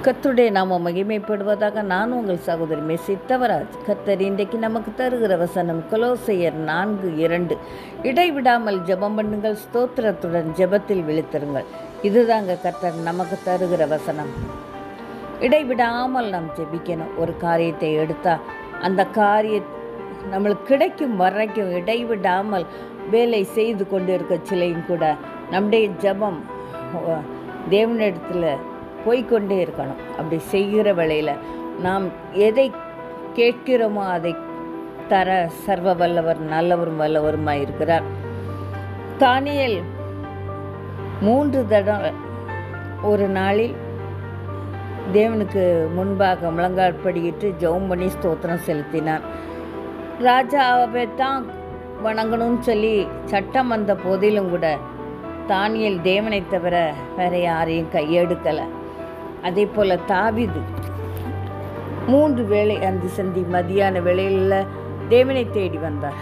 கர்த்தருடைய நாம மகிமைப்படுவதாக. நான் உங்கள் சகோதரி மெஸ்ஸி தவராஜ். கர்த்தர் இன்றைக்கு நமக்கு தருகிற வசனம் கொலோசையர் 4:2. இடைவிடாமல் ஜெபம் பண்ணுங்கள், ஸ்தோத்திரத்துடன் ஜெபத்தில் விழித்திருங்கள். இதுதாங்க கர்த்தர் நமக்கு தருகிற வசனம். இடைவிடாமல் நாம் ஜெபிக்கணும். ஒரு காரியத்தை எடுத்தால் அந்த நம்மளுக்கு கிடைக்கும் வரைக்கும் இடைவிடாமல் வேலை செய்து கொண்டு இருக்க சிலையும் கூட நம்முடைய ஜெபம் தேவனிடத்தில் போய்கொண்டே இருக்கணும். அப்படி செய்கிற வேளையில் நாம் எதை கேட்கிறோமோ அதை தர சர்வ வல்லவர், நல்லவரும் வல்லவருமாய் இருக்கிறார். தானியேல் 3 தடவை ஒரு நாளில் தேவனுக்கு முன்பாக முழங்கால் படியிட்டு ஜெபம் பண்ணி ஸ்தோத்திரம் செலுத்தினான். ராஜாவை தான் வணங்கணும்னு சொல்லி சட்டம் வந்த போதிலும் கூட தானியேல் தேவனை தவிர வேற யாரையும் கையெடுக்கலை. அதே போல் தாவீது 3 வேளை அந்தி சந்தி மதியான வேளையில் தேவனை தேடி வந்தார்.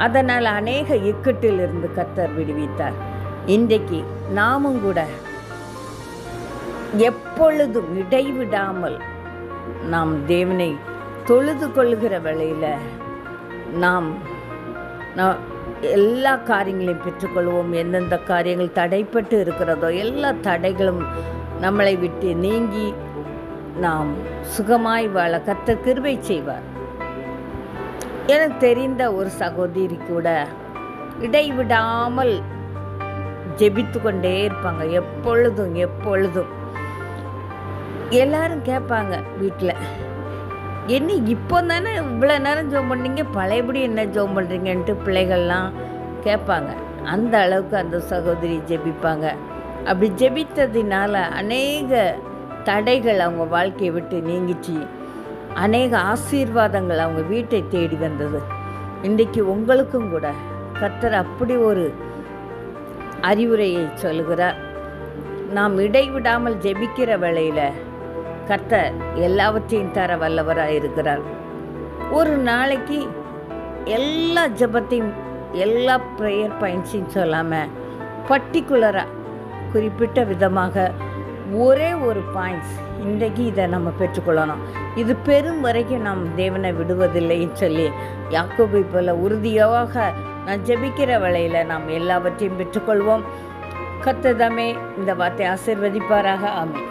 அதனால் அநேக இக்கட்டில் இருந்து கர்த்தர் விடுவித்தார். இன்றைக்கு நாமும் கூட எப்பொழுதும் இடைவிடாமல் நாம் தேவனை தொழுது கொள்கிற வேளையில் நாம் எல்லா காரியங்களையும் பெற்றுக்கொள்வோம். எந்தெந்த காரியங்கள் தடைப்பட்டு இருக்கிறதோ எல்லா தடைகளும் நம்மளை விட்டு நீங்கி நாம் சுகமாய் வாழ கர்த்தர் கிருபை செய்வார். எனக்கு தெரிந்த ஒரு சகோதரி கூட இடைவிடாமல் ஜெபித்து கொண்டே இருப்பாங்க. எப்பொழுதும் எல்லாரும் கேட்பாங்க வீட்டில், என்ன இப்போ தானே இவ்வளோ நேரம் ஜெபம் பண்ணீங்க, பழையபடி என்ன ஜெபம் பண்ணுறீங்கன்ட்டு பிள்ளைகள்லாம் கேட்பாங்க. அந்த அளவுக்கு அந்த சகோதரி ஜெபிப்பாங்க. அப்படி ஜெபித்ததினால அநேக தடைகள் அவங்க வாழ்க்கையை விட்டு நீங்கிச்சு. அநேக ஆசீர்வாதங்கள் அவங்க வீட்டை தேடி வந்தது. இன்றைக்கு உங்களுக்கும் கூட கர்த்தர் அப்படி ஒரு அறிவுரையை சொல்கிறார். நாம் இடைவிடாமல் ஜெபிக்கிற வேளையில் கர்த்தர் எல்லாவற்றையும் தர வல்லவராக இருக்கிறார். ஒரு நாளைக்கு எல்லா ஜெபத்தையும் எல்லா ப்ரேயர் பாயிண்ட்ஸையும் சொல்லாமல் பர்டிகுலராக குறிப்பிட்ட விதமாக ஒரே ஒரு பாயிண்ட்ஸ், இன்றைக்கு இதை நம்ம பெற்றுக்கொள்ளணும், இது பெரும் வரைக்கும் நாம் தேவனை விடுவதில்லைன்னு சொல்லி யாக்கோபை போல உறுதியாக நான் ஜெபிக்கிற வேளையில் நாம் எல்லாவற்றையும் பெற்றுக்கொள்வோம். கர்த்தர் தாமே இந்த வார்த்தை ஆசீர்வதிப்பாராக. ஆமென்.